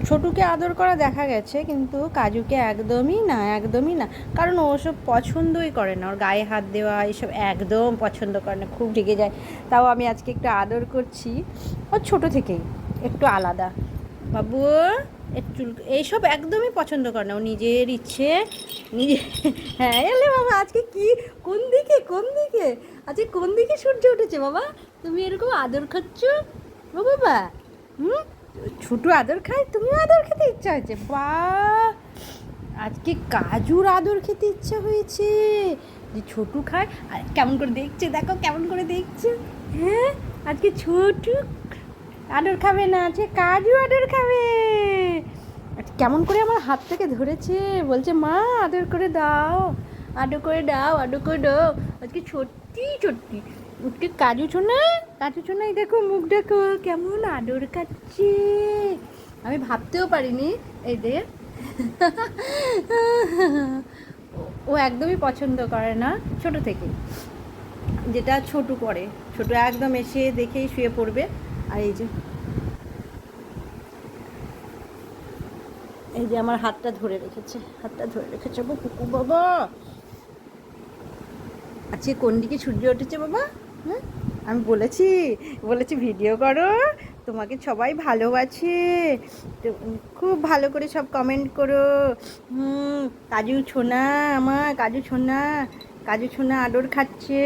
ছোটুকে আদর করা দেখা গেছে, কিন্তু কাজুকে একদমই না, একদমই না। কারণ ও ওসব পছন্দই করে না, ওর গায়ে হাত দেওয়া এসব একদম পছন্দ করে না, খুব রেগে যায়। তাও আমি আজকে একটু আদর করছি, ও ছোটো থেকেই একটু আলাদা। বাবু একটু এইসব একদমই পছন্দ করে না, ও নিজের ইচ্ছে নিজে। হ্যাঁ এলে বাবা, আজকে কি, কোন দিকে কোন দিকে, আজকে কোন দিকে সূর্য উঠেছে বাবা, তুমি এরকম আদর খাচ্ছ ও বাবা? হুম, ছোটো আদর খায়, তুমিও আদর খেতে ইচ্ছা হয়েছে? বাহ, আজকে কাজুর আদর খেতে ইচ্ছা হয়েছে যে ছোটু খায়। আর কেমন করে দেখছে, দেখো কেমন করে দেখছে। হ্যাঁ, আজকে ছোটু আদর খাবে না, আজকে কাজু আদর খাবে। কেমন করে আমার হাত থেকে ধরেছে, বলছে মা আদর করে দাও, আদর করে দাও, আদর করে দাও। আজকে সত্যি সত্যি আজকে কাজু ছোনা, কাজু ছোনাই দেখো, মুখ দেখো কেমন আদর খাচ্ছে, আমি ভাবতেও পারিনি। এই দে ও একদমই পছন্দ করে না ছোটো থেকে, যেটা ছোটু করে। ছোটু একদম এসে দেখেই শুয়ে পড়বে। আর এই যে, এই যে আমার হাতটা ধরে রেখেছে, হাতটা ধরে রেখেছে গো কুকু বাবা। আজকে কোন দিকে সূর্য উঠেছে বাবা? হ্যাঁ, আমি বলেছি, বলেছি ভিডিও করো, তোমাকে সবাই ভালোবাসে, তো খুব ভালো করে সব কমেন্ট করো। কাজু ছোনা, আমার কাজু ছোনা, কাজু ছোনা আদর খাচ্ছে।